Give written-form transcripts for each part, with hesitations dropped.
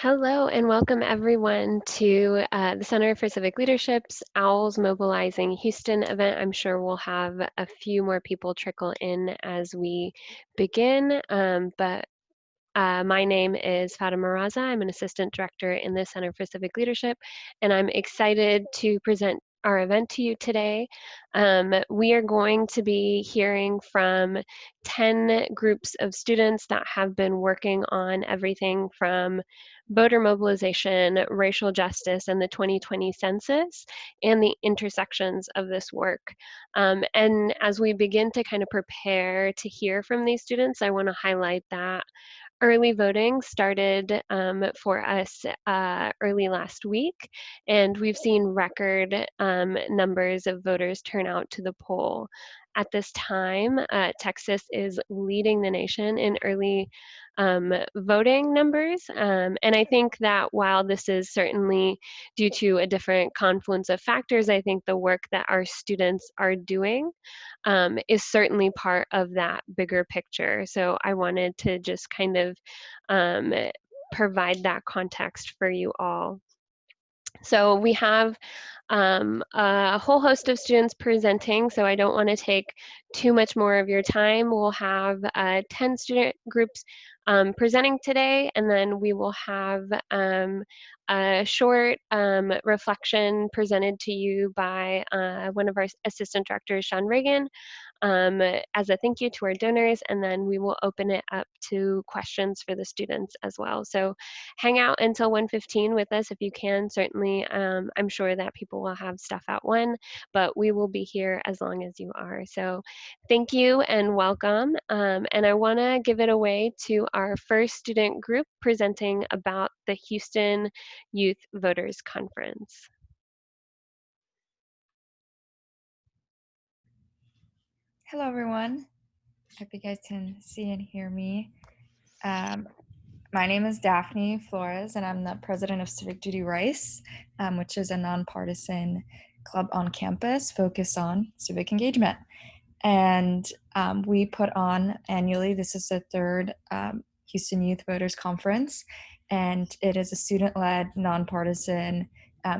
Hello and welcome everyone to the Center for Civic Leadership's OWL's Mobilizing Houston event. I'm sure we'll have a few more people trickle in as we begin, but my name is Fatima Raza. I'm an assistant director in the Center for Civic Leadership, and I'm excited to present our event to you today. We are going to be hearing from 10 groups of students that have been working on everything from voter mobilization, racial justice, and the 2020 census, and the intersections of this work. And as we begin to kind of prepare to hear from these students, I want to highlight that early voting started for us early last week, and we've seen record numbers of voters turn out to the poll. At this time, Texas is leading the nation in early voting numbers. And I think that while this is certainly due to a different confluence of factors, I think the work that our students are doing is certainly part of that bigger picture. So I wanted to just kind of um, provide that context for you all. So we have a whole host of students presenting, so I don't want to take too much more of your time. We'll have 10 student groups presenting today, and then we will have a short reflection presented to you by one of our assistant directors, Sean Reagan, as a thank you to our donors, and then we will open it up to questions for the students as well. So hang out until 1:15 with us if you can. Certainly, I'm sure that people will have stuff at 1, but we will be here as long as you are. So thank you and welcome. And I want to give it away to our first student group presenting about the Houston Youth Voters Conference. Hello, everyone. Hope you guys can see and hear me. My name is Daphne Flores, and I'm the president of Civic Duty Rice, which is a nonpartisan club on campus focused on civic engagement. And we put on annually, this is the third Houston Youth Voters Conference, and it is a student-led, nonpartisan.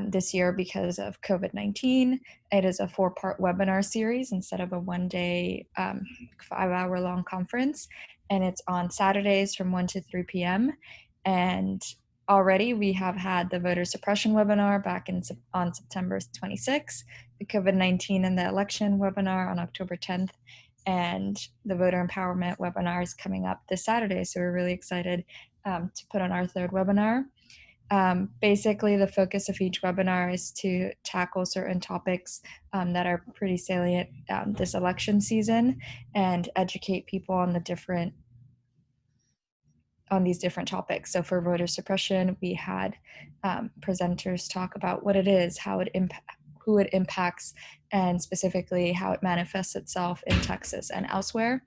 This year, because of COVID-19, it is a 4-part webinar series instead of a 1-day, 5-hour-long conference. And it's on Saturdays from 1 to 3 p.m. And already we have had the voter suppression webinar back on September 26th, the COVID-19 and the election webinar on October 10th, and the voter empowerment webinar is coming up this Saturday. So we're really excited to put on our third webinar. Basically, the focus of each webinar is to tackle certain topics that are pretty salient this election season and educate people on these different topics. So for voter suppression, we had presenters talk about what it is, who it impacts, and specifically how it manifests itself in Texas and elsewhere.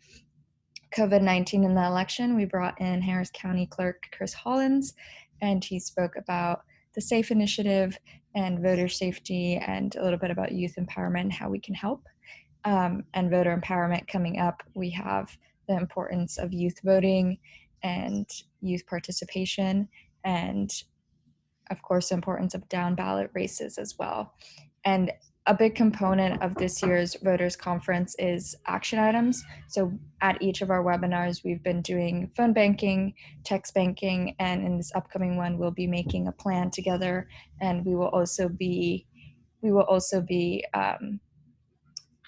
COVID-19 in the election, we brought in Harris County Clerk Chris Hollins, and he spoke about the SAFE initiative and voter safety and a little bit about youth empowerment and how we can help. And voter empowerment coming up, we have the importance of youth voting and youth participation, and of course the importance of down ballot races as well. And a big component of this year's voters conference is action items. So at each of our webinars, we've been doing phone banking, text banking, and in this upcoming one, we'll be making a plan together. And we will also be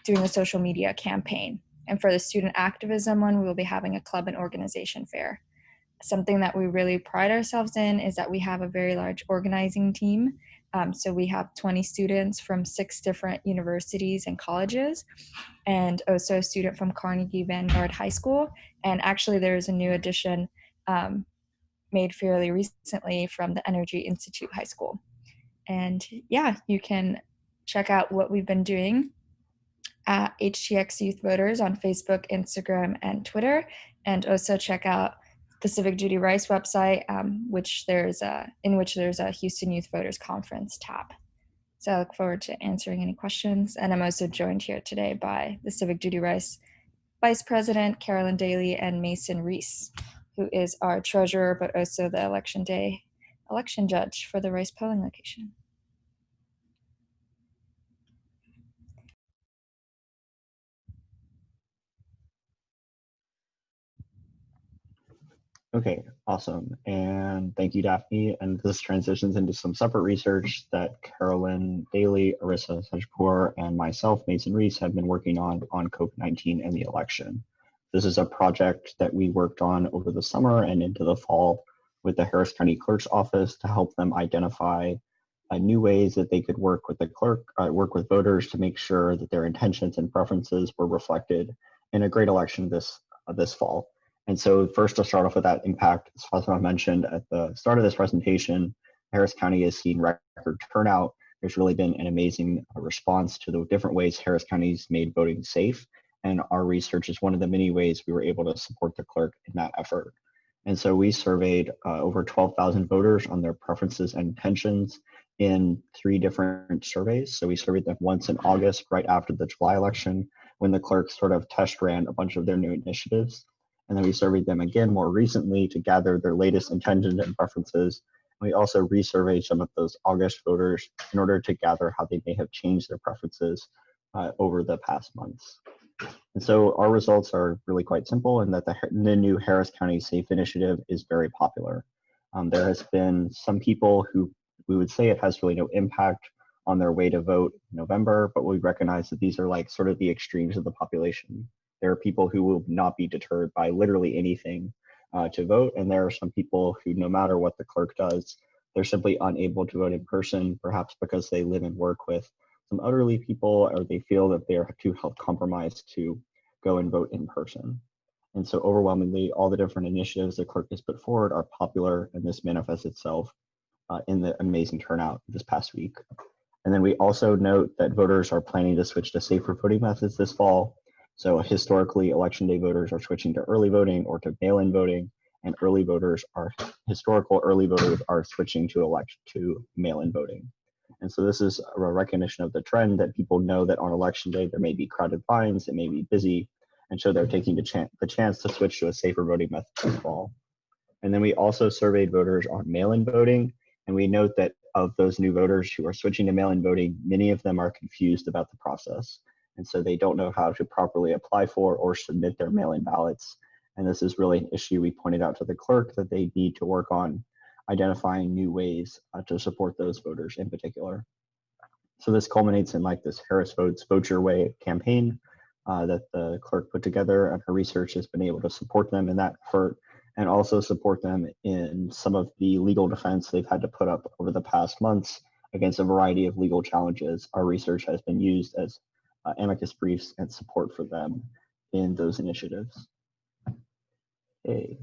doing a social media campaign. And for the student activism one, we will be having a club and organization fair. Something that we really pride ourselves in is that we have a very large organizing team. So we have 20 students from 6 different universities and colleges, and also a student from Carnegie Vanguard High School. And actually there's a new addition made fairly recently from the Energy Institute High School. And yeah, you can check out what we've been doing at HTX Youth Voters on Facebook, Instagram, and Twitter, and also check out the Civic Duty Rice website, in which there's a Houston Youth Voters Conference tab. So I look forward to answering any questions. And I'm also joined here today by the Civic Duty Rice Vice President, Carolyn Daly, and Mason Reese, who is our treasurer, but also the election day election judge for the Rice polling location. Okay, awesome. And thank you, Daphne. And this transitions into some separate research that Carolyn Daly, Arissa Sajpour, and myself, Mason Reese, have been working on COVID-19 and the election. This is a project that we worked on over the summer and into the fall with the Harris County Clerk's Office to help them identify new ways that they could work with the clerk, work with voters to make sure that their intentions and preferences were reflected in a great election this fall. And so first to start off with that impact, as Fatima mentioned at the start of this presentation, Harris County has seen record turnout. There's really been an amazing response to the different ways Harris County's made voting safe. And our research is one of the many ways we were able to support the clerk in that effort. And so we surveyed over 12,000 voters on their preferences and intentions in 3 different surveys. So we surveyed them once in August, right after the July election, when the clerk sort of test ran a bunch of their new initiatives. And then we surveyed them again more recently to gather their latest intentions and preferences. And we also resurveyed some of those August voters in order to gather how they may have changed their preferences over the past months. And so our results are really quite simple in that the new Harris County Safe Initiative is very popular. There has been some people who we would say it has really no impact on their way to vote in November, but we recognize that these are like sort of the extremes of the population. There are people who will not be deterred by literally anything to vote, and there are some people who, no matter what the clerk does, they're simply unable to vote in person, perhaps because they live and work with some elderly people, or they feel that they are too health compromised to go and vote in person. And so overwhelmingly, all the different initiatives the clerk has put forward are popular, and this manifests itself in the amazing turnout this past week. And then we also note that voters are planning to switch to safer voting methods this fall. So historically, election day voters are switching to early voting or to mail-in voting, and historical early voters are switching to mail-in voting. And so this is a recognition of the trend that people know that on election day there may be crowded lines, it may be busy, and so they're taking the chance to switch to a safer voting method this fall. And then we also surveyed voters on mail-in voting, and we note that of those new voters who are switching to mail-in voting, many of them are confused about the process. And so they don't know how to properly apply for or submit their mail-in ballots. And this is really an issue we pointed out to the clerk that they need to work on identifying new ways to support those voters in particular. So this culminates in like this Harris Votes, Vote Your Way campaign that the clerk put together, and her research has been able to support them in that effort and also support them in some of the legal defense they've had to put up over the past months against a variety of legal challenges. Our research has been used as amicus briefs and support for them in those initiatives. Okay.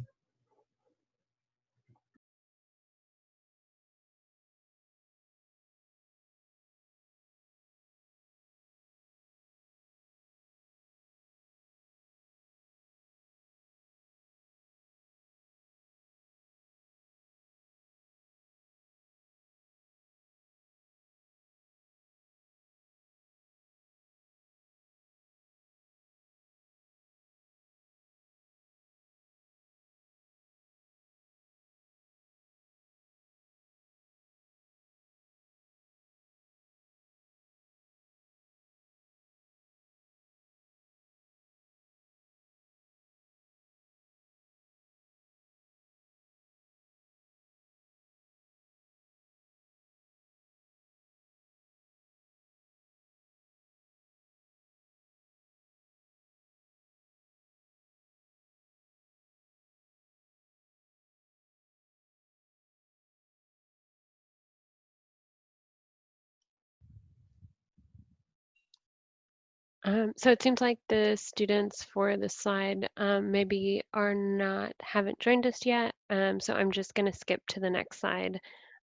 So it seems like the students for the slide maybe haven't joined us yet. So I'm just going to skip to the next slide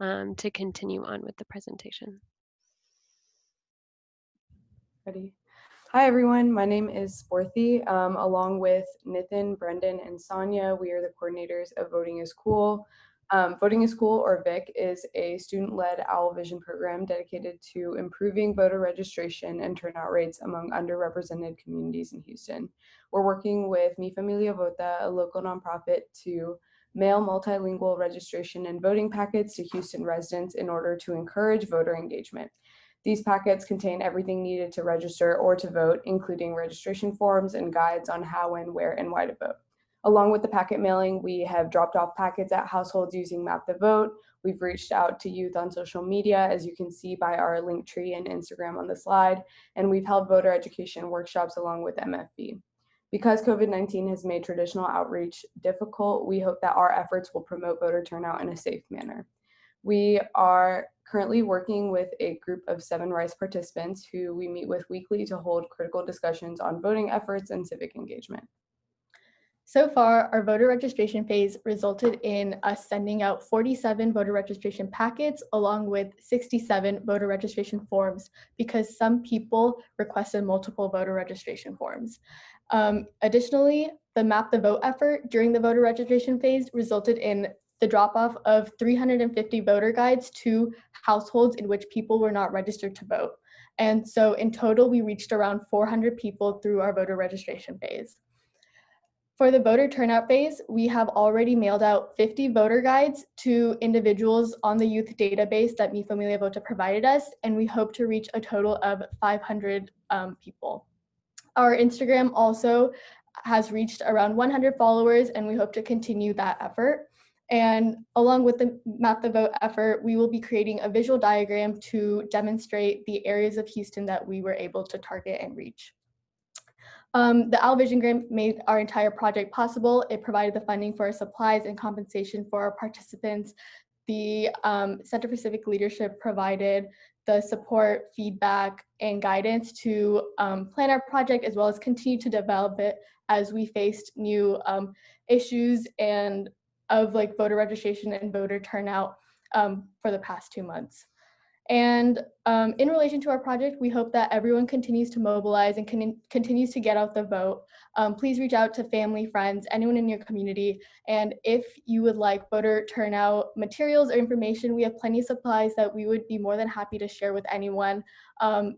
to continue on with the presentation. Ready? Hi, everyone. My name is Sporthy. Along with Nitin, Brendan, and Sonia, we are the coordinators of Voting is Cool. Voting is Cool, or VIC, is a student-led OWL Vision program dedicated to improving voter registration and turnout rates among underrepresented communities in Houston. We're working with Mi Familia Vota, a local nonprofit, to mail multilingual registration and voting packets to Houston residents in order to encourage voter engagement. These packets contain everything needed to register or to vote, including registration forms and guides on how, when, where, and why to vote. Along with the packet mailing, we have dropped off packets at households using Map the Vote. We've reached out to youth on social media, as you can see by our link tree and Instagram on the slide, and we've held voter education workshops along with MFB. Because COVID-19 has made traditional outreach difficult, we hope that our efforts will promote voter turnout in a safe manner. We are currently working with a group of 7 RICE participants who we meet with weekly to hold critical discussions on voting efforts and civic engagement. So far, our voter registration phase resulted in us sending out 47 voter registration packets along with 67 voter registration forms because some people requested multiple voter registration forms. Additionally, the Map the Vote effort during the voter registration phase resulted in the drop-off of 350 voter guides to households in which people were not registered to vote. And so in total, we reached around 400 people through our voter registration phase. For the voter turnout phase, we have already mailed out 50 voter guides to individuals on the youth database that Mi Familia Vota provided us, and we hope to reach a total of 500 people. Our Instagram also has reached around 100 followers, and we hope to continue that effort. And along with the Map the Vote effort, we will be creating a visual diagram to demonstrate the areas of Houston that we were able to target and reach. The OWL Vision Grant made our entire project possible. It provided the funding for our supplies and compensation for our participants. The Center for Civic Leadership provided the support, feedback, and guidance to plan our project, as well as continue to develop it as we faced new issues and of like voter registration and voter turnout for the past 2 months. And in relation to our project, we hope that everyone continues to mobilize and continues to get out the vote. Please reach out to family, friends, anyone in your community. And if you would like voter turnout materials or information, we have plenty of supplies that we would be more than happy to share with anyone.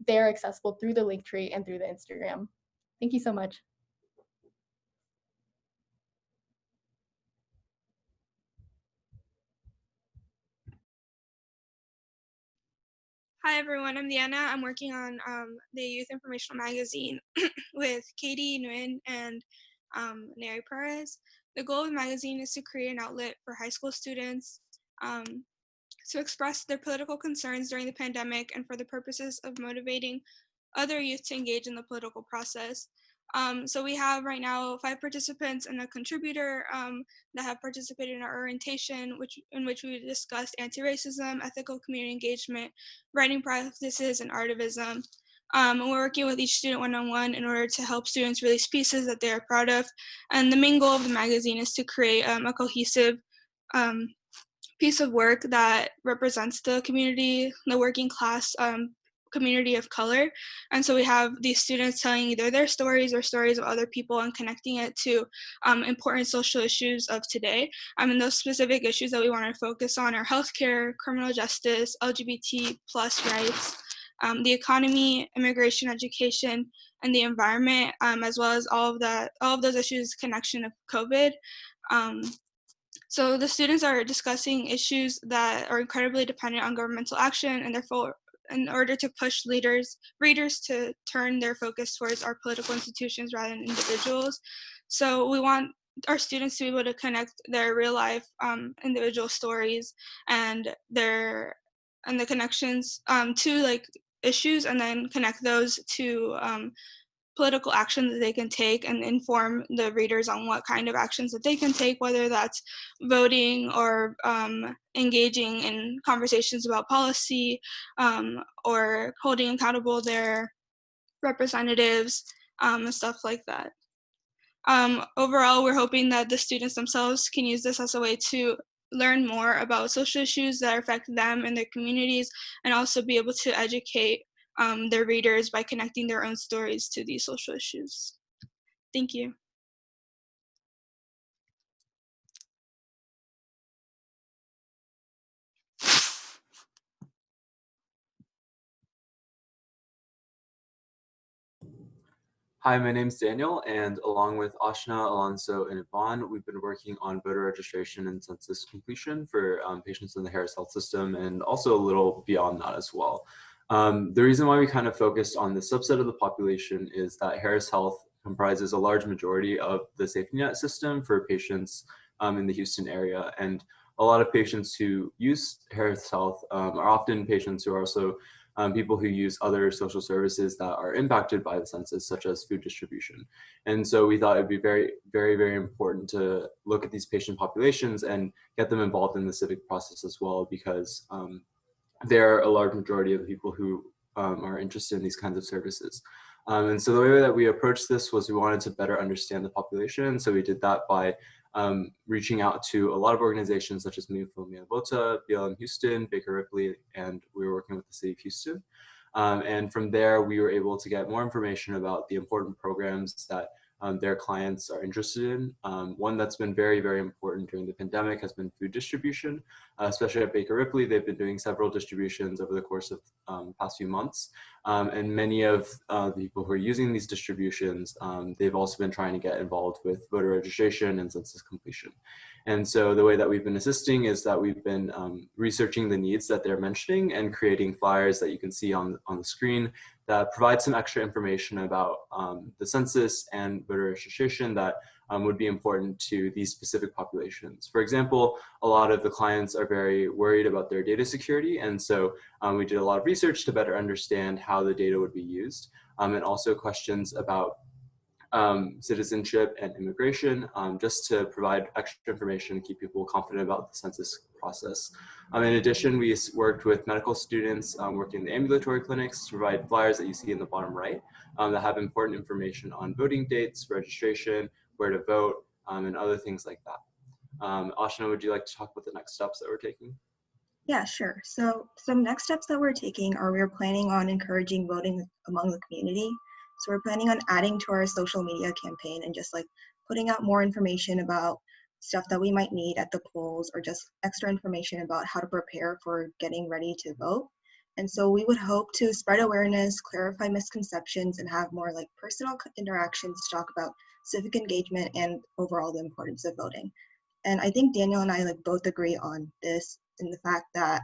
They are accessible through the link tree and through the Instagram. Thank you so much. Hi everyone, I'm Deanna. I'm working on the Youth Informational magazine with Katie Nguyen and Neri Perez. The goal of the magazine is to create an outlet for high school students to express their political concerns during the pandemic and for the purposes of motivating other youth to engage in the political process. So we have right now 5 participants and a contributor that have participated in our orientation, in which we discussed anti-racism, ethical community engagement, writing practices, and artivism. And we're working with each student one-on-one in order to help students release pieces that they are proud of. And the main goal of the magazine is to create a cohesive piece of work that represents the community, the working class community of color. And so we have these students telling either their stories or stories of other people and connecting it to important social issues of today. And those specific issues that we want to focus on are healthcare, criminal justice, LGBT plus rights, the economy, immigration, education, and the environment, as well as all of those issues connection of COVID. So the students are discussing issues that are incredibly dependent on governmental action, and therefore, in order to push readers to turn their focus towards our political institutions rather than individuals. So we want our students to be able to connect their real life individual stories and the connections to like issues, and then connect those to political actions that they can take and inform the readers on what kind of actions that they can take, whether that's voting or engaging in conversations about policy or holding accountable their representatives and stuff like that. Overall, we're hoping that the students themselves can use this as a way to learn more about social issues that affect them and their communities, and also be able to educate their readers by connecting their own stories to these social issues. Thank you. Hi, my name's Daniel, and along with Ashna, Alonso, and Yvonne, we've been working on voter registration and census completion for patients in the Harris Health System, and also a little beyond that as well. The reason why we kind of focused on this subset of the population is that Harris Health comprises a large majority of the safety net system for patients in the Houston area, and a lot of patients who use Harris Health are often patients who are also people who use other social services that are impacted by the census, such as food distribution. And so we thought it'd be very, very, very important to look at these patient populations and get them involved in the civic process as well, because they're a large majority of the people who are interested in these kinds of services. And so the way that we approached this was we wanted to better understand the population. So we did that by reaching out to a lot of organizations such as Mi Familia Vota, BLM Houston, Baker Ripley, and we were working with the city of Houston. And from there, we were able to get more information about the important programs that their clients are interested in. One that's been very, very important during the pandemic has been food distribution, especially at Baker Ripley. They've been doing several distributions over the course of past few months. And many of the people who are using these distributions, they've also been trying to get involved with voter registration and census completion. And so the way that we've been assisting is that we've been researching the needs that they're mentioning and creating flyers that you can see on the screen that provide some extra information about the census and voter registration that would be important to these specific populations. For example, a lot of the clients are very worried about their data security, and so we did a lot of research to better understand how the data would be used, and also questions about citizenship and immigration, just to provide extra information and keep people confident about the census process. In addition, we worked with medical students working in the ambulatory clinics to provide flyers that you see in the bottom right that have important information on voting dates, registration, where to vote, and other things like that. Ashna, would you like to talk about the next steps that we're taking? Yeah, sure. So some next steps that we're taking are we're planning on encouraging voting among the community. So we're planning on adding to our social media campaign and just like putting out more information about stuff that we might need at the polls, or just extra information about how to prepare for getting ready to vote. And so we would hope to spread awareness, clarify misconceptions, and have more like personal interactions to talk about civic engagement and overall the importance of voting. And I think Daniel and I like both agree on this, in the fact that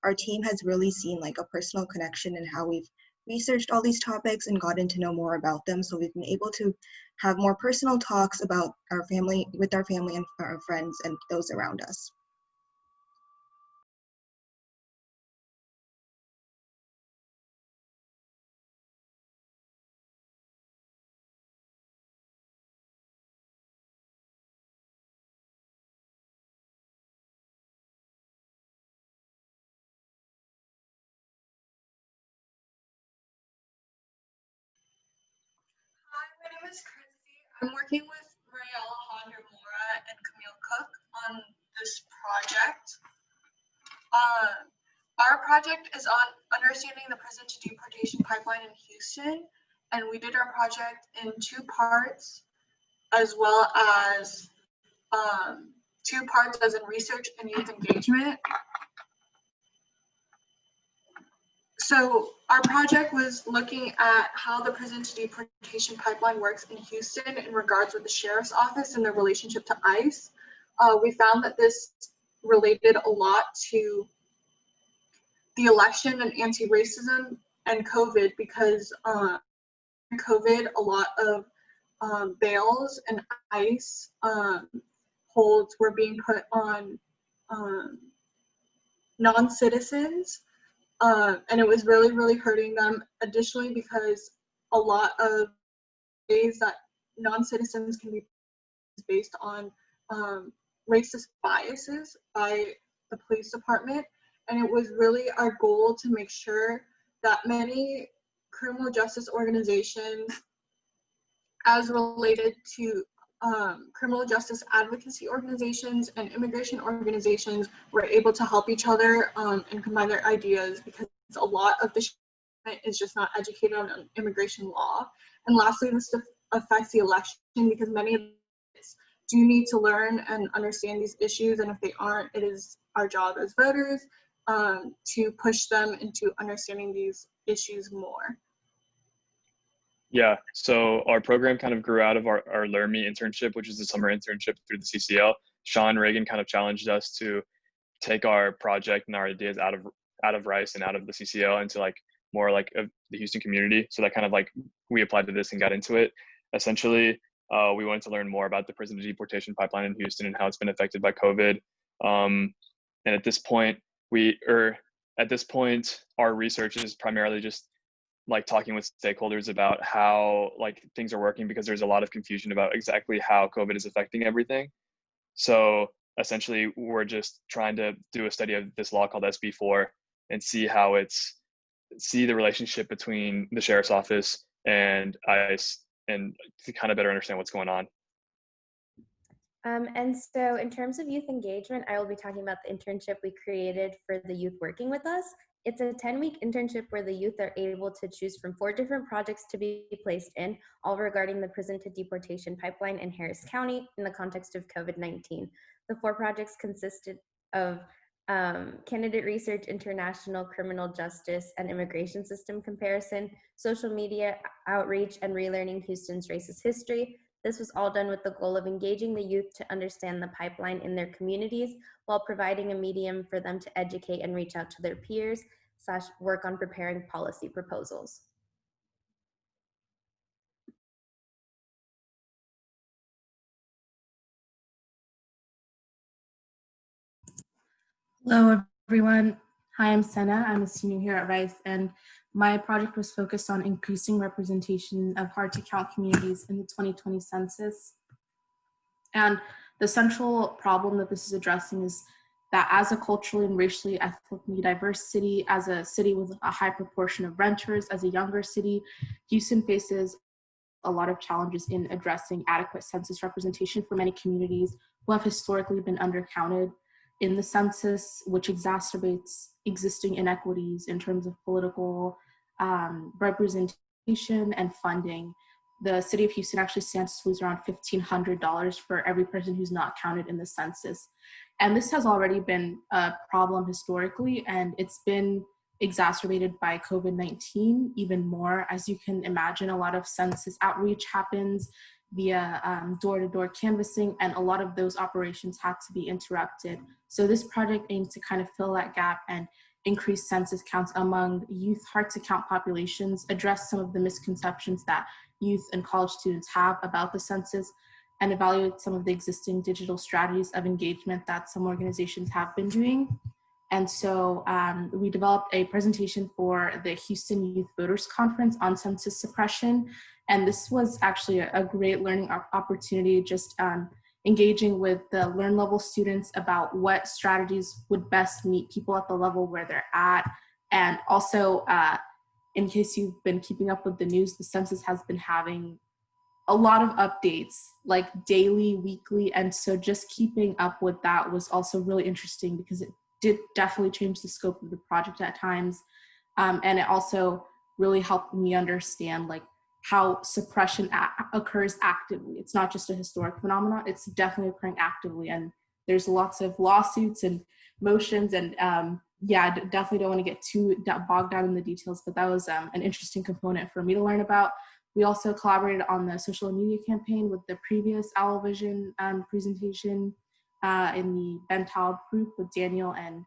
our team has really seen like a personal connection in how we've researched all these topics and gotten to know more about them. So we've been able to have more personal talks about our family, with our family and our friends and those around us. Hi, my name is Christy. I'm working with Mariella Honda-Mora and Camille Cook on this project. Our project is on understanding the prison to deportation pipeline in Houston, and we did our project in 2 parts, as well as 2 parts as in research and youth engagement. So our project was looking at how the prison to deportation pipeline works in Houston in regards with the sheriff's office and their relationship to ICE. We found that this related a lot to the election and anti-racism and COVID, because in COVID, a lot of bails and ICE holds were being put on non-citizens. And it was really, really hurting them. Additionally, because a lot of ways that non-citizens can be based on racist biases by the police department. And it was really our goal to make sure that many criminal justice organizations, as related to criminal justice advocacy organizations and immigration organizations, were able to help each other and combine their ideas, because a lot of the is just not educated on immigration law. And lastly, this affects the election, because many of us do need to learn and understand these issues, and if they aren't, it is our job as voters to push them into understanding these issues more. Yeah, so our program kind of grew out of our Learn Me internship, which is the summer internship through the CCL. Sean Reagan kind of challenged us to take our project and our ideas out of Rice and out of the CCL into like more like the Houston community. So that kind of like we applied to this and got into it. Essentially, we wanted to learn more about the prison to deportation pipeline in Houston and how it's been affected by COVID. And at this point, our research is primarily just like talking with stakeholders about how like things are working, because there's a lot of confusion about exactly how COVID is affecting everything. So essentially, we're just trying to do a study of this law called SB4 and see the relationship between the sheriff's office and ICE, and to kind of better understand what's going on. And so in terms of youth engagement, I will be talking about the internship we created for the youth working with us. It's a 10-week internship where the youth are able to choose from 4 different projects to be placed in, all regarding the prison to deportation pipeline in Harris County in the context of COVID-19. The 4 projects consisted of candidate research, international criminal justice and immigration system comparison, social media outreach, and relearning Houston's racist history. This was all done with the goal of engaging the youth to understand the pipeline in their communities while providing a medium for them to educate and reach out to their peers / work on preparing policy proposals. Hello, everyone. Hi, I'm Senna. I'm a senior here at Rice, and my project was focused on increasing representation of hard-to-count communities in the 2020 census. And the central problem that this is addressing is that as a culturally and racially, ethnically diverse city, as a city with a high proportion of renters, as a younger city, Houston faces a lot of challenges in addressing adequate census representation for many communities who have historically been undercounted in the census, which exacerbates existing inequities in terms of political representation and funding. The city of Houston actually stands to lose around $1,500 for every person who's not counted in the census. And this has already been a problem historically, and it's been exacerbated by COVID-19 even more. As you can imagine, a lot of census outreach happens via door-to-door canvassing, and a lot of those operations had to be interrupted. So this project aims to kind of fill that gap and increase census counts among youth hard-to-count populations, address some of the misconceptions that youth and college students have about the census, and evaluate some of the existing digital strategies of engagement that some organizations have been doing. And so we developed a presentation for the Houston Youth Voters Conference on census suppression. And this was actually a great learning opportunity, just engaging with the learn level students about what strategies would best meet people at the level where they're at. And also, in case you've been keeping up with the news, the census has been having a lot of updates, like daily, weekly. And so just keeping up with that was also really interesting, because it did definitely change the scope of the project at times. And it also really helped me understand like how suppression occurs actively. It's not just a historic phenomenon, it's definitely occurring actively. And there's lots of lawsuits and motions, and yeah, I definitely don't want to get too bogged down in the details, but that was an interesting component for me to learn about. We also collaborated on the social media campaign with the previous Owl Vision presentation in the Ben Taub group with Daniel and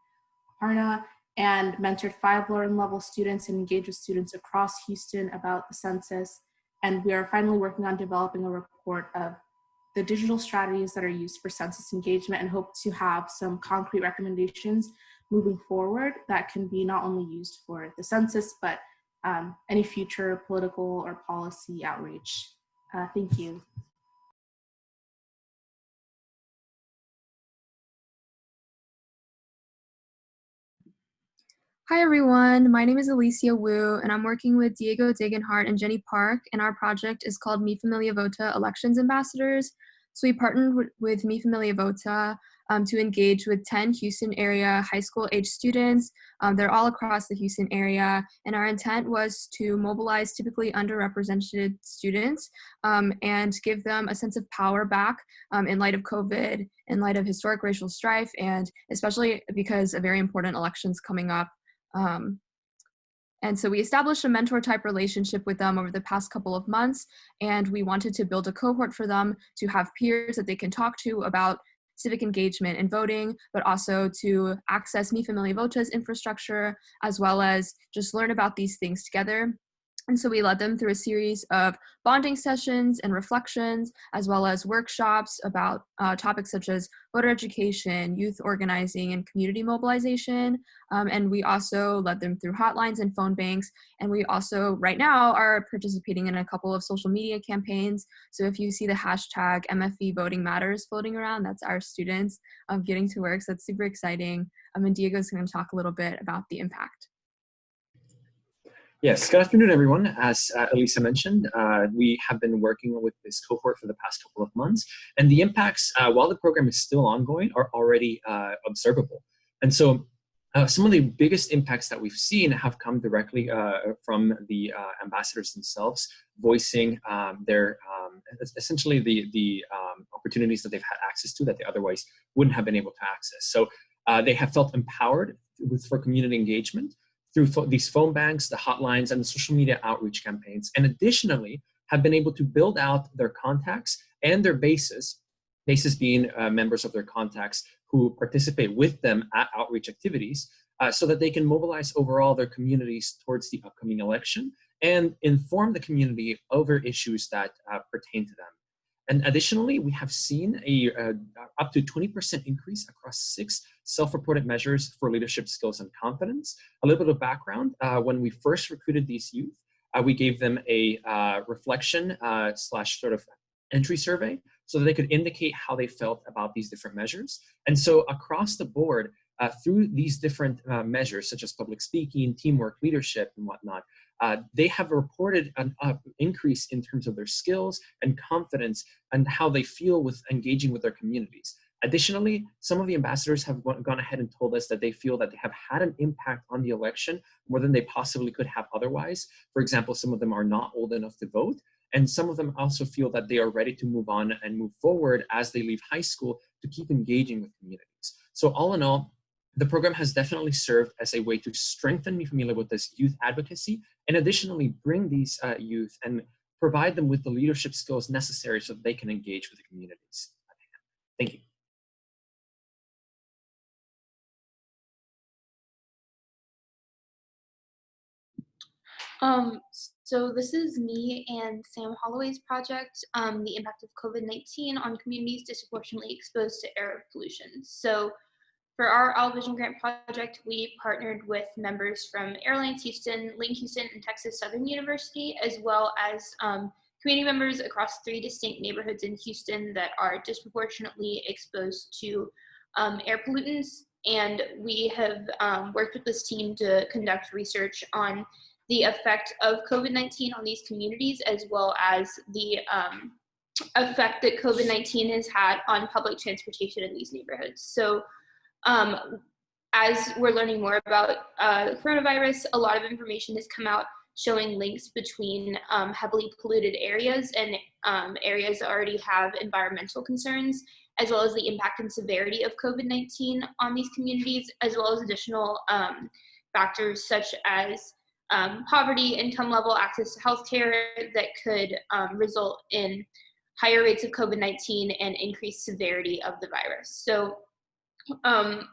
Harna, and mentored 5 learn level students and engaged with students across Houston about the census. And we are finally working on developing a report of the digital strategies that are used for census engagement, and hope to have some concrete recommendations moving forward that can be not only used for the census, but any future political or policy outreach. Thank you. Hi everyone, my name is Alicia Wu, and I'm working with Diego Degenhardt and Jenny Park, and our project is called Mi Familia Vota Elections Ambassadors. So we partnered with Mi Familia Vota to engage with 10 Houston area high school age students. They're all across the Houston area, and our intent was to mobilize typically underrepresented students and give them a sense of power back in light of COVID, in light of historic racial strife, and especially because a very important election's coming up. And so we established a mentor type relationship with them over the past couple of months, and we wanted to build a cohort for them to have peers that they can talk to about civic engagement and voting, but also to access Mi Familia Vota's infrastructure, as well as just learn about these things together. And so we led them through a series of bonding sessions and reflections, as well as workshops about topics such as voter education, youth organizing, and community mobilization. And we also led them through hotlines and phone banks. And we also, right now, are participating in a couple of social media campaigns. So if you see the hashtag MFV Voting Matters floating around, that's our students getting to work. So that's super exciting. And Diego's going to talk a little bit about the impact. Yes, good afternoon, everyone. As Elisa mentioned, we have been working with this cohort for the past couple of months, and the impacts, while the program is still ongoing, are already observable. And so some of the biggest impacts that we've seen have come directly from the ambassadors themselves, voicing their essentially the opportunities that they've had access to that they otherwise wouldn't have been able to access. So they have felt empowered for community engagement through these phone banks, the hotlines, and the social media outreach campaigns, and additionally have been able to build out their contacts and their bases being members of their contacts who participate with them at outreach activities, so that they can mobilize overall their communities towards the upcoming election and inform the community over issues that pertain to them. And additionally, we have seen a up to 20% increase across 6 self-reported measures for leadership skills and confidence. A little bit of background, when we first recruited these youth, we gave them a reflection slash sort of entry survey so that they could indicate how they felt about these different measures. And so across the board, through these different measures, such as public speaking, teamwork, leadership, and whatnot, they have reported an increase in terms of their skills and confidence and how they feel with engaging with their communities. Additionally, some of the ambassadors have gone ahead and told us that they feel that they have had an impact on the election more than they possibly could have otherwise. For example, some of them are not old enough to vote, and some of them also feel that they are ready to move on and move forward as they leave high school to keep engaging with communities. So all in all, the program has definitely served as a way to strengthen Mi Familia Vota's youth advocacy and additionally bring these youth and provide them with the leadership skills necessary so that they can engage with the communities. Thank you. So this is me and Sam Holloway's project, the impact of COVID-19 on communities disproportionately exposed to air pollution. So for our Owl Vision Grant project, we partnered with members from Airlines Houston, Link Houston, and Texas Southern University, as well as community members across 3 distinct neighborhoods in Houston that are disproportionately exposed to air pollutants. And we have worked with this team to conduct research on the effect of COVID-19 on these communities, as well as the effect that COVID-19 has had on public transportation in these neighborhoods. So as we're learning more about the coronavirus, a lot of information has come out showing links between heavily polluted areas and areas that already have environmental concerns, as well as the impact and severity of COVID-19 on these communities, as well as additional factors such as poverty, income level, access to healthcare that could result in higher rates of COVID-19 and increased severity of the virus. So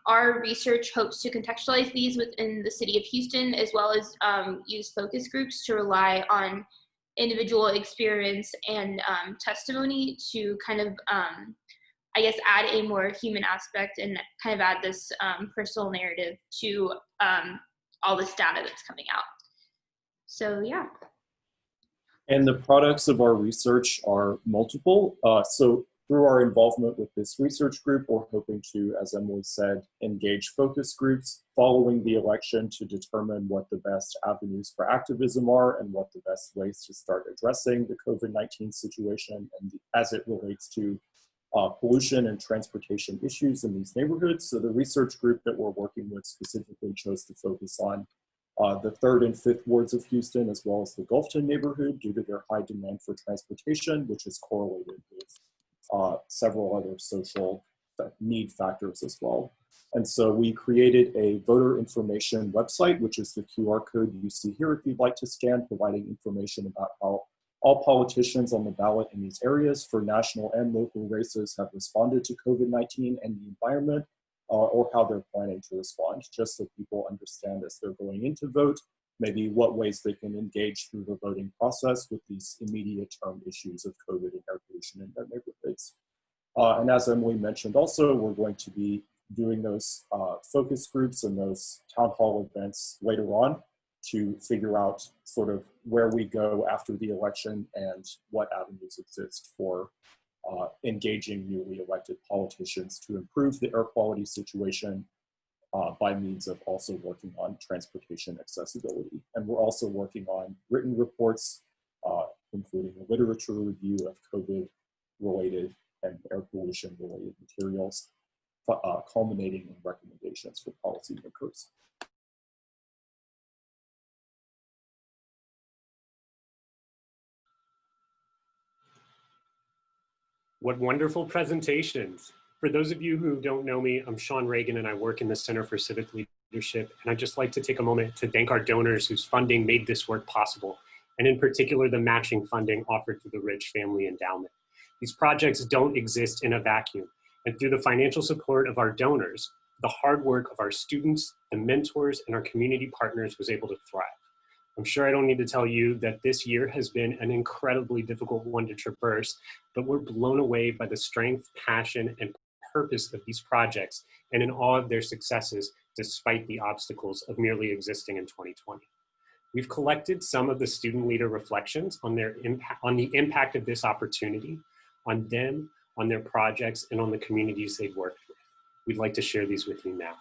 our research hopes to contextualize these within the city of Houston, as well as use focus groups to rely on individual experience and testimony to kind of, I guess, add a more human aspect and kind of add this personal narrative to all this data that's coming out. So yeah. And the products of our research are multiple. So through our involvement with this research group, we're hoping to, as Emily said, engage focus groups following the election to determine what the best avenues for activism are and what the best ways to start addressing the COVID-19 situation and as it relates to pollution and transportation issues in these neighborhoods. So the research group that we're working with specifically chose to focus on the 3rd and 5th wards of Houston, as well as the Gulfton neighborhood, due to their high demand for transportation, which is correlated with several other social need factors as well. And so we created a voter information website, which is the QR code you see here if you'd like to scan, providing information about how all politicians on the ballot in these areas for national and local races have responded to COVID-19 and the environment, or how they're planning to respond, just so people understand as they're going in to vote, maybe what ways they can engage through the voting process with these immediate term issues of COVID and air pollution in their neighborhoods. And as Emily mentioned also, we're going to be doing those focus groups and those town hall events later on to figure out sort of where we go after the election and what avenues exist for engaging newly elected politicians to improve the air quality situation by means of also working on transportation accessibility. And we're also working on written reports, including a literature review of COVID-related and air pollution-related materials, culminating in recommendations for policymakers. What wonderful presentations. For those of you who don't know me, I'm Sean Reagan and I work in the Center for Civic Leadership. And I'd just like to take a moment to thank our donors whose funding made this work possible. And in particular, the matching funding offered through the Rich Family Endowment. These projects don't exist in a vacuum. And through the financial support of our donors, the hard work of our students, the mentors, and our community partners was able to thrive. I'm sure I don't need to tell you that this year has been an incredibly difficult one to traverse, but we're blown away by the strength, passion, and purpose of these projects and in awe of their successes despite the obstacles of merely existing in 2020. We've collected some of the student leader reflections on the impact of this opportunity, on them, on their projects, and on the communities they've worked with. We'd like to share these with you now.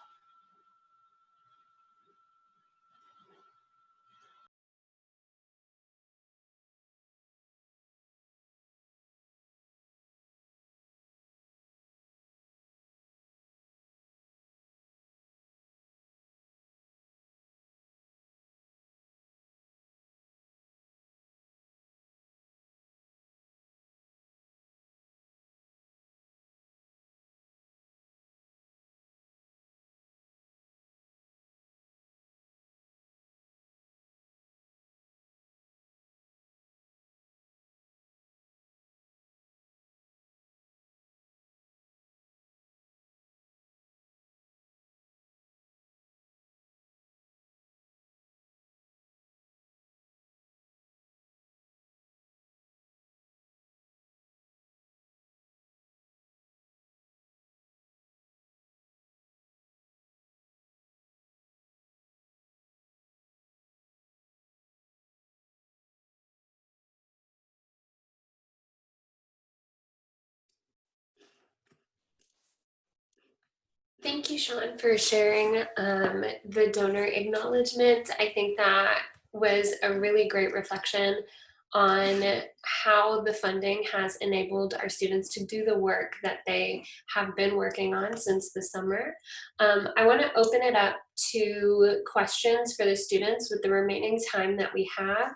Thank you, Sean, for sharing the donor acknowledgement. I think that was a really great reflection on how the funding has enabled our students to do the work that they have been working on since the summer. I want to open it up to questions for the students with the remaining time that we have.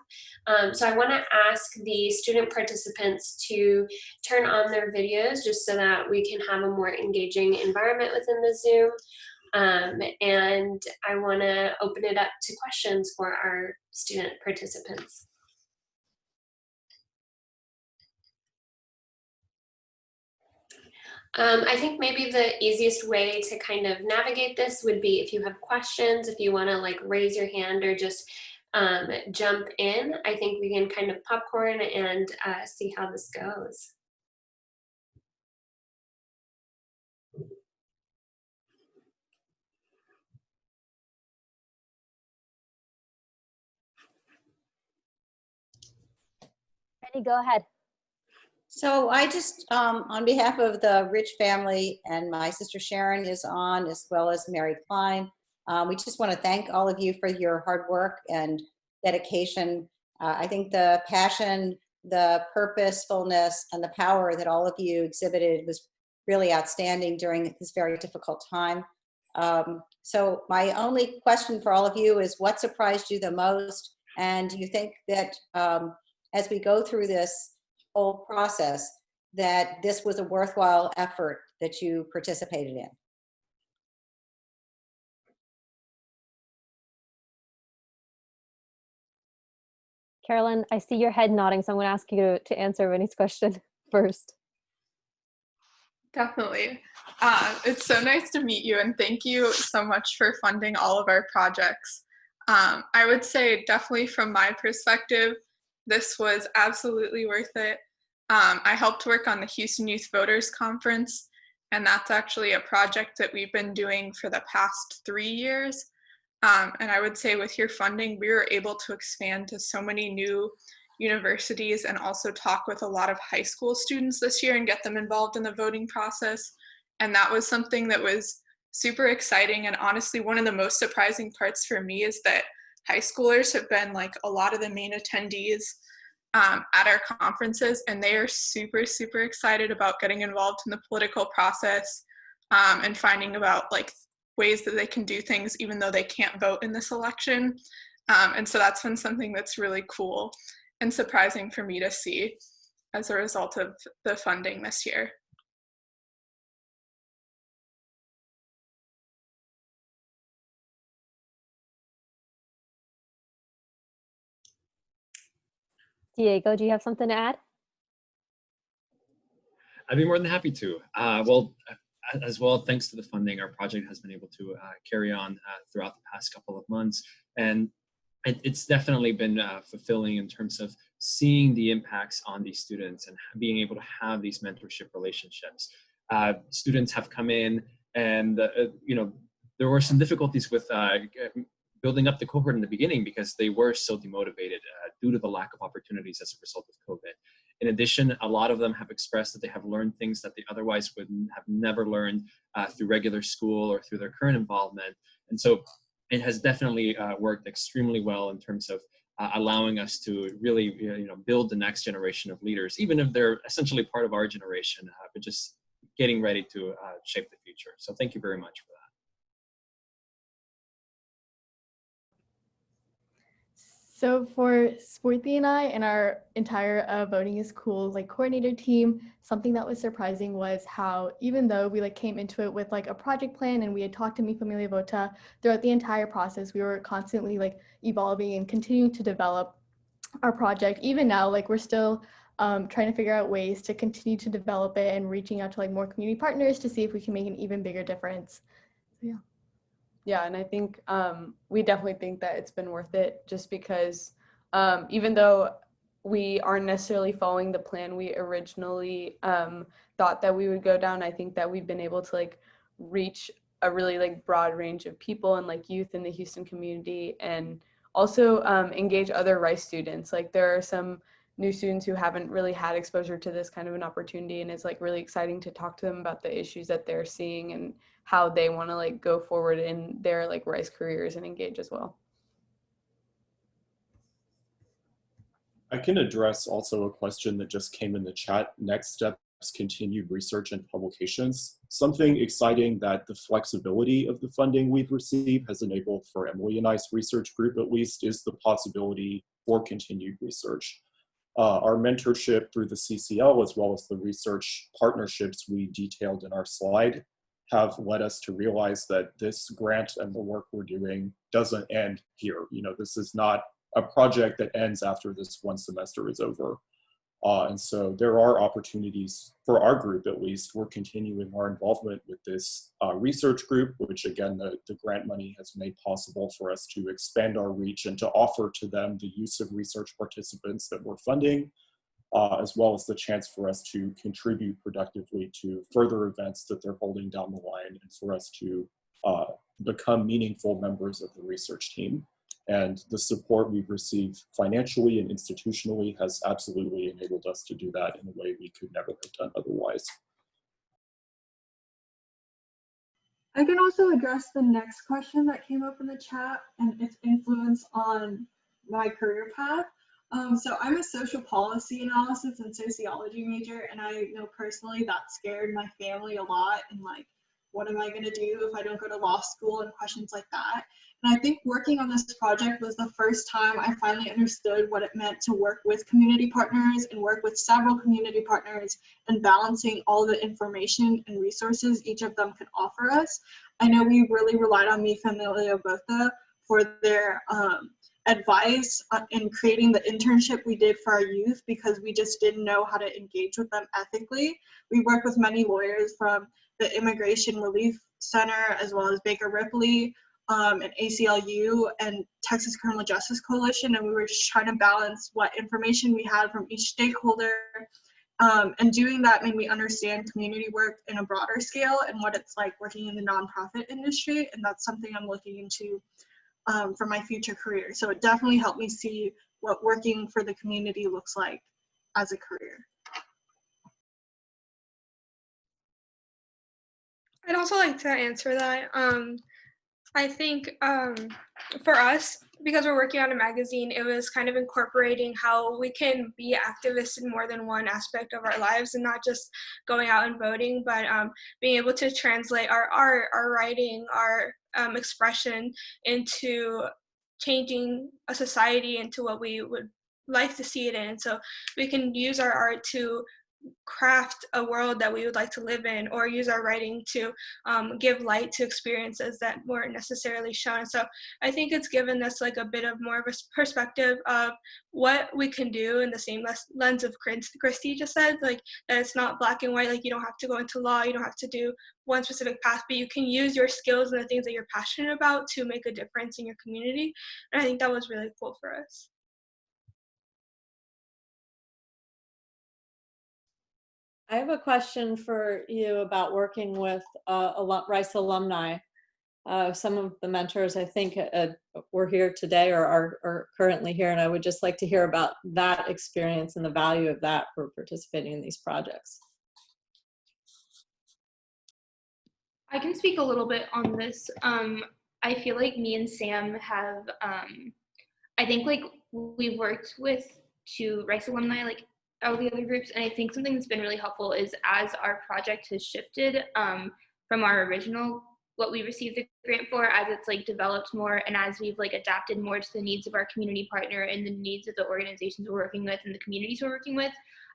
So I want to ask the student participants to turn on their videos just so that we can have a more engaging environment within the Zoom. And I want to open it up to questions for our student participants. I think maybe the easiest way to kind of navigate this would be if you have questions, if you want to like raise your hand or just jump in. I think we can kind of popcorn and see how this goes. Penny, go ahead. So I just, on behalf of the Rich family, and my sister Sharon is on, as well as Mary Klein, we just want to thank all of you for your hard work and dedication. I think the passion, the purposefulness, and the power that all of you exhibited was really outstanding during this very difficult time. So my only question for all of you is, what surprised you the most? And do you think that as we go through this whole process, that this was a worthwhile effort that you participated in? Carolyn, I see your head nodding, so I'm going to ask you to answer Vinny's question first. Definitely. It's so nice to meet you, and thank you so much for funding all of our projects. I would say definitely from my perspective, this was absolutely worth it. I helped work on the Houston Youth Voters Conference, and that's actually a project that we've been doing for the past 3 years. And I would say with your funding, we were able to expand to so many new universities and also talk with a lot of high school students this year and get them involved in the voting process. And that was something that was super exciting. And honestly, one of the most surprising parts for me is that high schoolers have been like a lot of the main attendees at our conferences, and they are super, super excited about getting involved in the political process and finding about like ways that they can do things even though they can't vote in this election. And so that's been something that's really cool and surprising for me to see as a result of the funding this year. Diego, do you have something to add? I'd be more than happy to. Well, as well, thanks to the funding, our project has been able to carry on throughout the past couple of months. And it's definitely been fulfilling in terms of seeing the impacts on these students and being able to have these mentorship relationships. Students have come in and, there were some difficulties with building up the cohort in the beginning because they were so demotivated due to the lack of opportunities as a result of COVID. In addition, a lot of them have expressed that they have learned things that they otherwise would have never learned through regular school or through their current involvement. And so it has definitely worked extremely well in terms of allowing us to really build the next generation of leaders, even if they're essentially part of our generation, but just getting ready to shape the future. So thank you very much for that. So for Sporty and I and our entire Voting is Cool coordinator team, something that was surprising was how even though we came into it with a project plan and we had talked to Mi Familia Vota, throughout the entire process we were constantly evolving and continuing to develop our project. Even now we're still trying to figure out ways to continue to develop it and reaching out to more community partners to see if we can make an even bigger difference. So yeah. Yeah, and I think we definitely think that it's been worth it just because even though we aren't necessarily following the plan we originally thought that we would go down, I think that we've been able to reach a really broad range of people and youth in the Houston community, and also engage other Rice students. There are some new students who haven't really had exposure to this kind of an opportunity, and it's really exciting to talk to them about the issues that they're seeing and how they want to go forward in their Rice careers and engage as well. I can address also a question that just came in the chat. Next steps, continued research and publications. Something exciting that the flexibility of the funding we've received has enabled for Emily and I's research group at least is the possibility for continued research. Our mentorship through the CCL as well as the research partnerships we detailed in our slide have led us to realize that this grant and the work we're doing doesn't end here. This is not a project that ends after this one semester is over. And so there are opportunities for our group, at least. We're continuing our involvement with this research group, which again, the grant money has made possible for us to expand our reach and to offer to them the use of research participants that we're funding, as well as the chance for us to contribute productively to further events that they're holding down the line and for us to become meaningful members of the research team. And the support we've received financially and institutionally has absolutely enabled us to do that in a way we could never have done otherwise. I can also address the next question that came up in the chat and its influence on my career path. So I'm a social policy analysis and sociology major, and I know personally that scared my family a lot, and what am I going to do if I don't go to law school and questions like that. And I think working on this project was the first time I finally understood what it meant to work with community partners and work with several community partners and balancing all the information and resources each of them can offer us. I know we really relied on Mi Familia Vota for their advice in creating the internship we did for our youth, because we just didn't know how to engage with them ethically. We worked with many lawyers from the Immigration Relief Center, as well as Baker Ripley, and ACLU and Texas Criminal Justice Coalition, and we were just trying to balance what information we had from each stakeholder. And doing that made me understand community work in a broader scale and what it's like working in the nonprofit industry, and that's something I'm looking into for my future career. So it definitely helped me see what working for the community looks like as a career. I'd also like to answer that. I think for us, because we're working on a magazine, it was kind of incorporating how we can be activists in more than one aspect of our lives, and not just going out and voting, but being able to translate our art, our writing, our expression into changing a society into what we would like to see it in. So we can use our art to craft a world that we would like to live in, or use our writing to give light to experiences that weren't necessarily shown. So I think it's given us like a bit of more of a perspective of what we can do in the same lens of Christy just said, like that it's not black and white, like you don't have to go into law, you don't have to do one specific path, but you can use your skills and the things that you're passionate about to make a difference in your community. And I think that was really cool for us. I have a question for you about working with Rice alumni. Some of the mentors, I think, were here today or are currently here, and I would just like to hear about that experience and the value of that for participating in these projects. I can speak a little bit on this. I feel like me and Sam have, I think like we've worked with two Rice alumni, like all the other groups, and I think something that's been really helpful is as our project has shifted from our original, what we received the grant for, as it's like developed more and as we've like adapted more to the needs of our community partner and the needs of the organizations we're working with and the communities we're working with,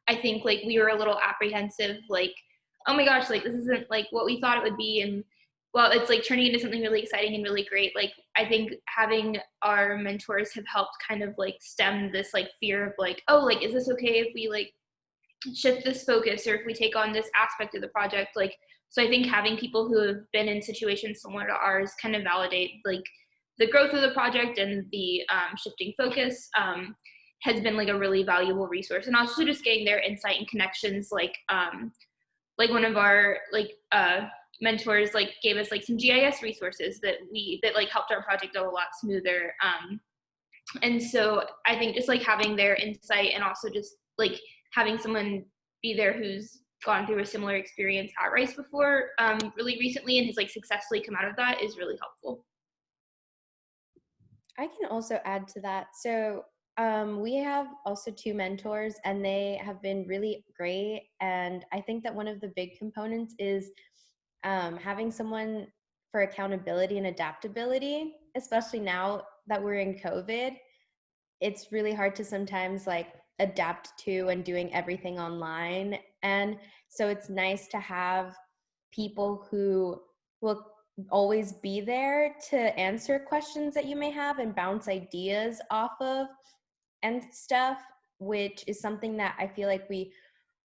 I think like we were a little apprehensive, like, oh my gosh, like this isn't like what we thought it would be, and well, it's like turning into something really exciting and really great. Like I think having our mentors have helped kind of like stem this like fear of like, oh, like is this okay if we like shift this focus or if we take on this aspect of the project? Like, so I think having people who have been in situations similar to ours kind of validate like the growth of the project and the shifting focus has been like a really valuable resource. And also just getting their insight and connections, like one of our like mentors like gave us like some GIS resources that like helped our project go a lot smoother. And so I think just like having their insight and also just like having someone be there who's gone through a similar experience at Rice before really recently and has like successfully come out of that is really helpful. I can also add to that. So we have also two mentors and they have been really great. And I think that one of the big components is having someone for accountability and adaptability, especially now that we're in COVID. It's really hard to sometimes like adapt to and doing everything online. And so it's nice to have people who will always be there to answer questions that you may have and bounce ideas off of and stuff, which is something that I feel like we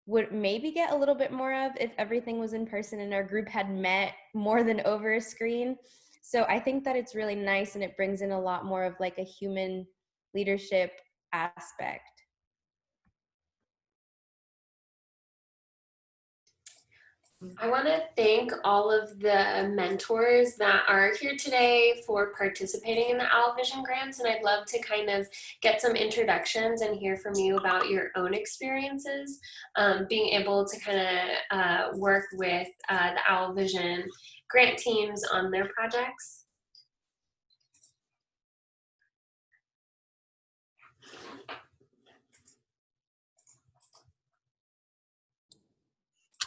would maybe get a little bit more of if everything was in person and our group had met more than over a screen. So I think that it's really nice and it brings in a lot more of like a human leadership aspect. I want to thank all of the mentors that are here today for participating in the Owl Vision grants, and I'd love to kind of get some introductions and hear from you about your own experiences, being able to kind of work with the Owl Vision grant teams on their projects.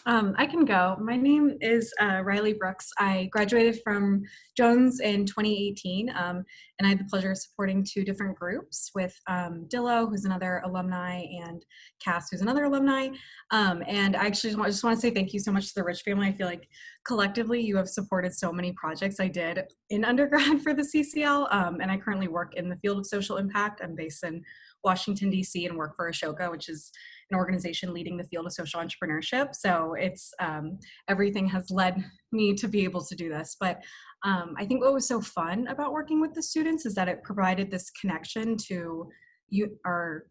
I can go. My name is Riley Brooks. I graduated from Jones in 2018, and I had the pleasure of supporting 2 different groups with Dillo, who's another alumni, and Cass, who's another alumni. And I actually just want to say thank you so much to the Rich family. I feel like collectively you have supported so many projects I did in undergrad for the CCL, and I currently work in the field of social impact. I'm based in Washington, D.C. and work for Ashoka, which is an organization leading the field of social entrepreneurship. So it's everything has led me to be able to do this. But I think what was so fun about working with the students is that it provided this connection to our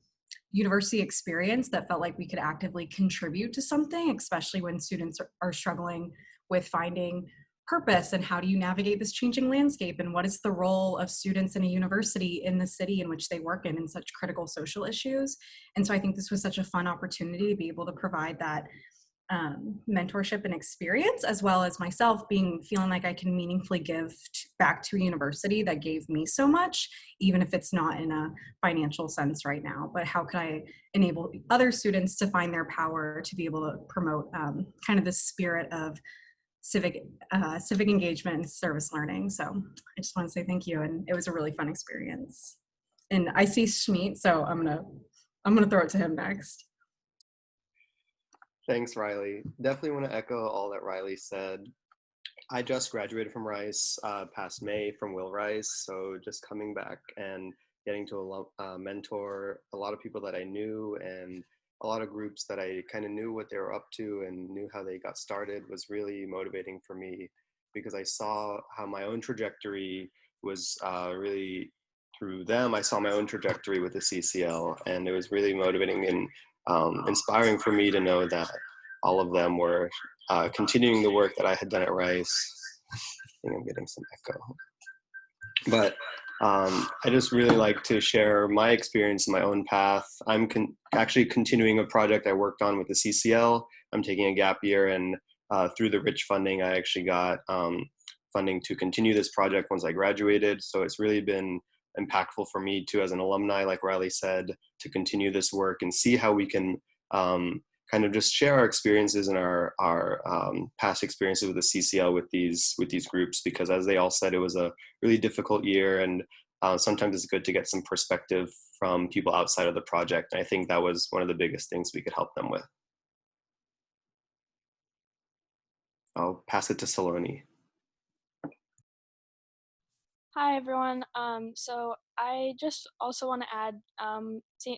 university experience that felt like we could actively contribute to something, especially when students are struggling with finding purpose and how do you navigate this changing landscape and what is the role of students in a university in the city in which they work in such critical social issues. And so I think this was such a fun opportunity to be able to provide that mentorship and experience, as well as myself feeling like I can meaningfully give back to a university that gave me so much, even if it's not in a financial sense right now. But how could I enable other students to find their power to be able to promote kind of the spirit of civic engagement and service learning. So I just want to say thank you, and it was a really fun experience. And I see Schmeat, so I'm gonna throw it to him next. Thanks, Riley. Definitely want to echo all that Riley said. I just graduated from Rice past May from Will Rice, so just coming back and getting to mentor a lot of people that I knew and a lot of groups that I kind of knew what they were up to and knew how they got started was really motivating for me, because I saw how my own trajectory was really through them. I saw my own trajectory with the CCL, and it was really motivating and inspiring for me to know that all of them were continuing the work that I had done at Rice. I think I'm getting some echo. But I just really like to share my experience in my own path. I'm actually continuing a project I worked on with the CCL. I'm taking a gap year, and through the Rich funding, I actually got funding to continue this project once I graduated. So it's really been impactful for me too, as an alumni, like Riley said, to continue this work and see how we can kind of just share our experiences and our past experiences with the CCL with these groups, because as they all said, it was a really difficult year, and sometimes it's good to get some perspective from people outside of the project. And I think that was one of the biggest things we could help them with. I'll pass it to Saloni. Hi, everyone. So I just also want to add,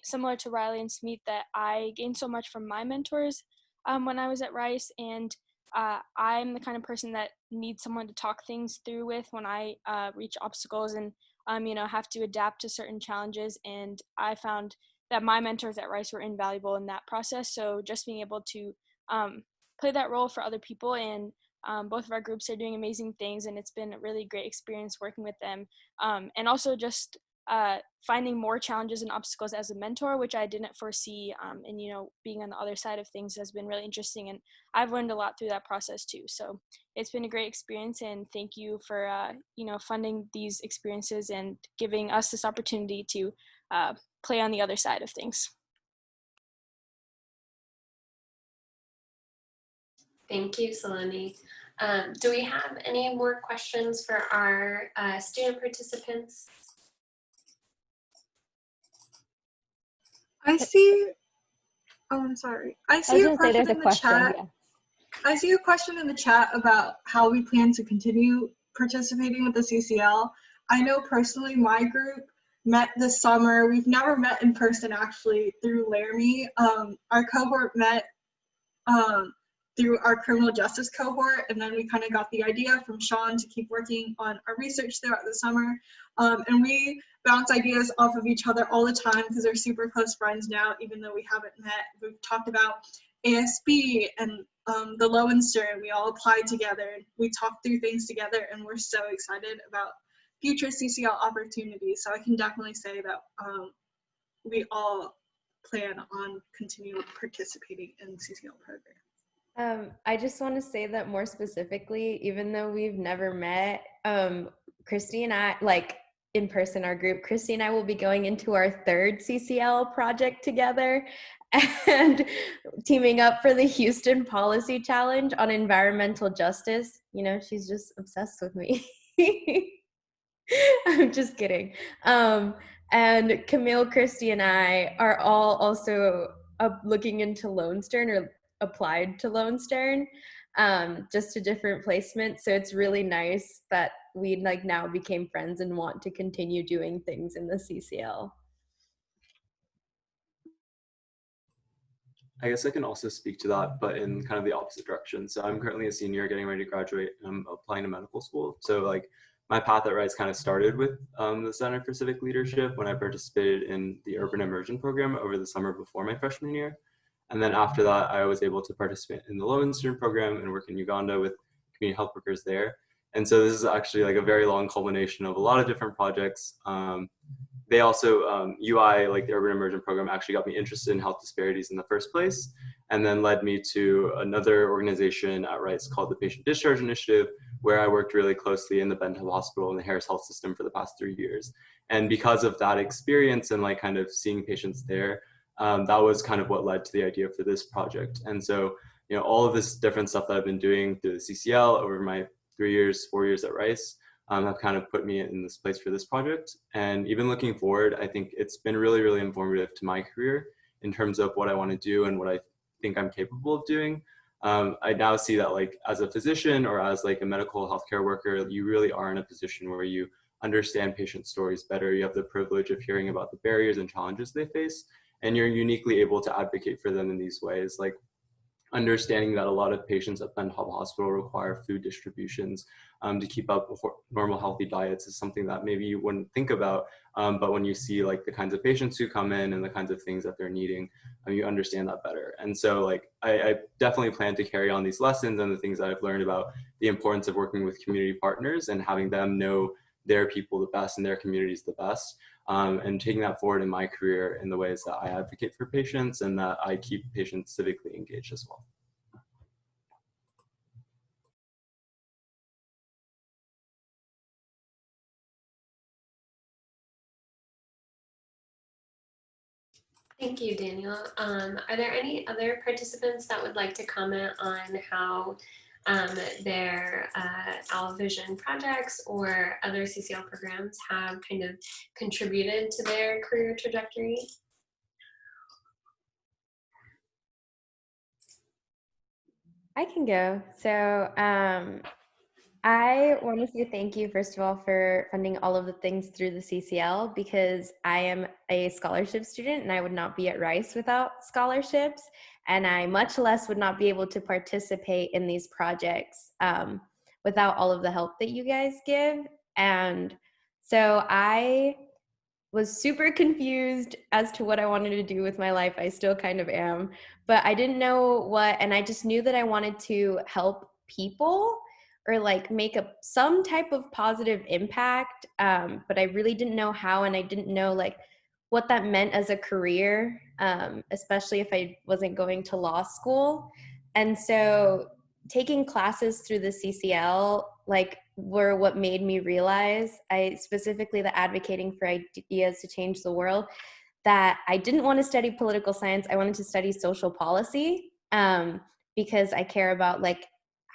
similar to Riley and Smeet, that I gained so much from my mentors when I was at Rice, and I'm the kind of person that needs someone to talk things through with when I reach obstacles and have to adapt to certain challenges. And I found that my mentors at Rice were invaluable in that process. So just being able to play that role for other people, and both of our groups are doing amazing things, and it's been a really great experience working with them. And also just finding more challenges and obstacles as a mentor, which I didn't foresee. And being on the other side of things has been really interesting, and I've learned a lot through that process too. So it's been a great experience, and thank you for funding these experiences and giving us this opportunity to play on the other side of things. Thank you, Saloni. Do we have any more questions for our student participants? I see, oh, I'm sorry. I see a question in the chat. Yeah. I see a question in the chat about how we plan to continue participating with the CCL. I know personally my group met this summer. We've never met in person actually through Laramie. Our cohort met through our criminal justice cohort, and then we kind of got the idea from Sean to keep working on our research throughout the summer. And we bounce ideas off of each other all the time because we're super close friends now, even though we haven't met. We've talked about ASB and the Lowenster, and we all applied together. We talked through things together, and we're so excited about future CCL opportunities. So I can definitely say that we all plan on continuing participating in CCL programs. I just want to say that more specifically, even though we've never met, Christy and I, like in person, our group, Christy and I will be going into our third CCL project together. and teaming up for the Houston Policy Challenge on environmental justice. You know, she's just obsessed with me. I'm just kidding. And Camille, Christy, and I are all also looking into Lone Stern or applied to Lone Stern, just to different placements. So it's really nice that we like now became friends and want to continue doing things in the CCL. I guess I can also speak to that, but in kind of the opposite direction. So I'm currently a senior getting ready to graduate and I'm applying to medical school. So like my path at Rice kind of started with the Center for Civic Leadership when I participated in the Urban Immersion program over the summer before my freshman year. And then after that, I was able to participate in the Lone Stern program and work in Uganda with community health workers there. And so this is actually like a very long culmination of a lot of different projects. They also, UI, like the Urban Immersion program, actually got me interested in health disparities in the first place, and then led me to another organization at Rice called the Patient Discharge Initiative, where I worked really closely in the Ben Hub Hospital and the Harris Health System for the past 3 years. And because of that experience and like kind of seeing patients there, that was kind of what led to the idea for this project. And so, you know, all of this different stuff that I've been doing through the CCL over my 4 years at Rice, have kind of put me in this place for this project. And even looking forward, I think it's been really, really informative to my career in terms of what I want to do and what I think I'm capable of doing. I now see that like as a physician or as like a medical healthcare worker, you really are in a position where you understand patient stories better. You have the privilege of hearing about the barriers and challenges they face, and you're uniquely able to advocate for them in these ways. Like understanding that a lot of patients at Ben Hub Hospital require food distributions to keep up with normal healthy diets is something that maybe you wouldn't think about, but when you see like the kinds of patients who come in and the kinds of things that they're needing, you understand that better. And so like I definitely plan to carry on these lessons and the things that I've learned about the importance of working with community partners and having them know their people the best and their communities the best. And taking that forward in my career in the ways that I advocate for patients and that I keep patients civically engaged as well. Thank you, Daniel. Are there any other participants that would like to comment on how their Owl Vision projects or other CCL programs have kind of contributed to their career trajectory? I can go. So I want to say thank you, first of all, for funding all of the things through the CCL, because I am a scholarship student and I would not be at Rice without scholarships, and I much less would not be able to participate in these projects without all of the help that you guys give. And so I was super confused as to what I wanted to do with my life. I still kind of am, but I didn't know what, and I just knew that I wanted to help people or like make some type of positive impact, but I really didn't know how, and I didn't know like what that meant as a career, especially if I wasn't going to law school. And so taking classes through the CCL like were what made me realize, specifically the advocating for ideas to change the world, that I didn't want to study political science. I wanted to study social policy, because I care about like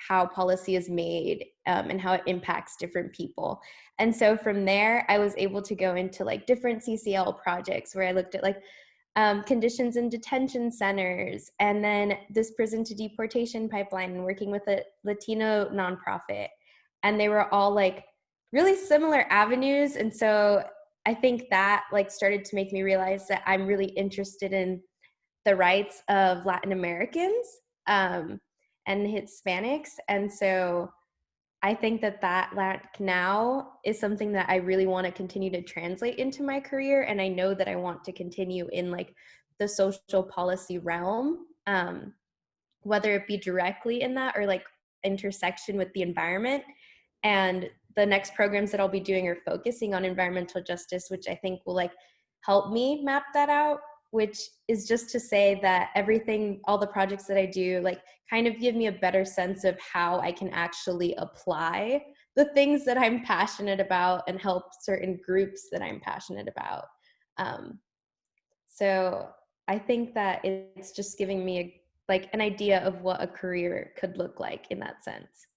how policy is made and how it impacts different people. And so from there, I was able to go into like different CCL projects where I looked at like conditions in detention centers, and then this prison to deportation pipeline, and working with a Latino nonprofit. And they were all like really similar avenues. And so I think that like started to make me realize that I'm really interested in the rights of Latin Americans and Hispanics. And so I think that now is something that I really want to continue to translate into my career. And I know that I want to continue in like the social policy realm, whether it be directly in that or like intersection with the environment. And the next programs that I'll be doing are focusing on environmental justice, which I think will like help me map that out, which is just to say that all the projects that I do, like kind of give me a better sense of how I can actually apply the things that I'm passionate about and help certain groups that I'm passionate about. So I think that it's just giving me like an idea of what a career could look like in that sense.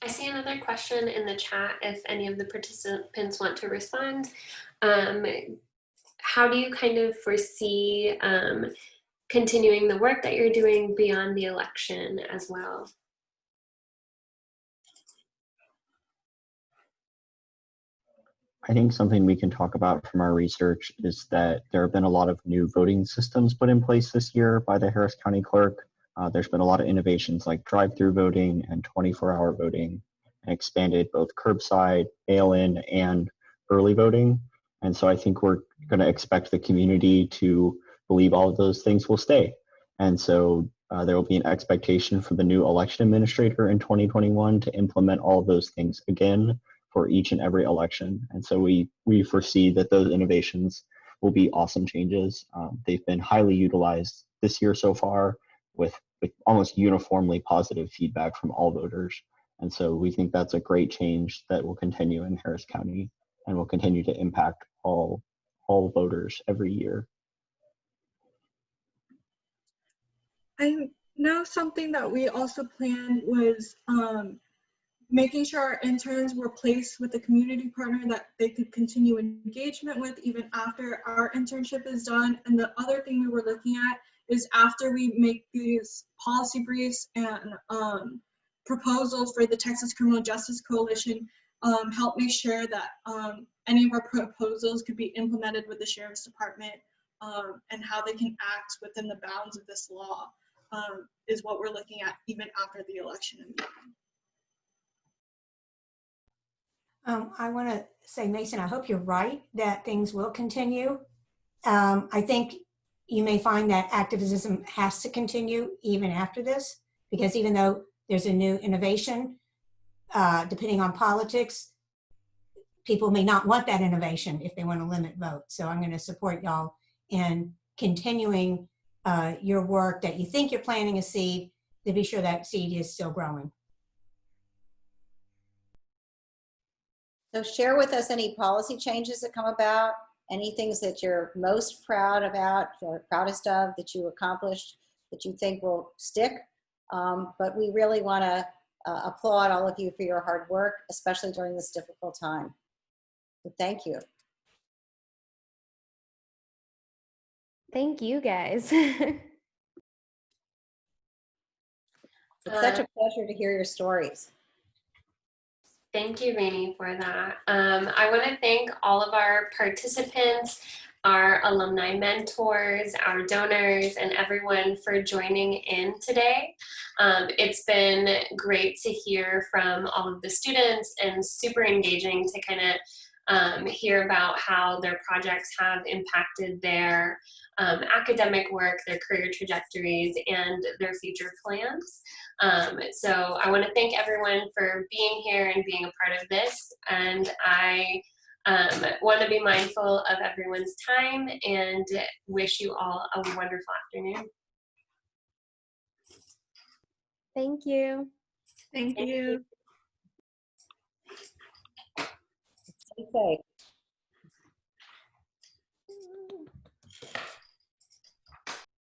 I see another question in the chat if any of the participants want to respond. How do you kind of foresee continuing the work that you're doing beyond the election as well? I think something we can talk about from our research is that there have been a lot of new voting systems put in place this year by the Harris County Clerk. There's been a lot of innovations like drive-through voting and 24-hour voting, and expanded both curbside, mail-in, and early voting. And so I think we're going to expect the community to believe all of those things will stay. And so there will be an expectation for the new election administrator in 2021 to implement all of those things again for each and every election. And so we foresee that those innovations will be awesome changes. They've been highly utilized this year so far with almost uniformly positive feedback from all voters. And so we think that's a great change that will continue in Harris County and will continue to impact all voters every year. I know something that we also planned was making sure our interns were placed with a community partner that they could continue engagement with even after our internship is done. And the other thing we were looking at is after we make these policy briefs and proposals for the Texas Criminal Justice Coalition, help make sure that any of our proposals could be implemented with the Sheriff's Department and how they can act within the bounds of this law is what we're looking at even after the election and beyond. I want to say, Mason, I hope you're right that things will continue. I think you may find that activism has to continue even after this, because even though there's a new innovation, depending on politics, people may not want that innovation if they want to limit votes. So I'm going to support y'all in continuing your work that you think you're planting a seed to be sure that seed is still growing. So share with us any policy changes that come about, any things that you're most proud about, or proudest of, that you accomplished, that you think will stick. But we really want to applaud all of you for your hard work, especially during this difficult time. So thank you. Thank you, guys. It's such a pleasure to hear your stories. Thank you, Rainey, for that. I want to thank all of our participants, our alumni mentors, our donors, and everyone for joining in today. It's been great to hear from all of the students and super engaging to kind of hear about how their projects have impacted their academic work, their career trajectories, and their future plans. So I want to thank everyone for being here and being a part of this. And I want to be mindful of everyone's time and wish you all a wonderful afternoon. Thank you. Thank you. Stay safe.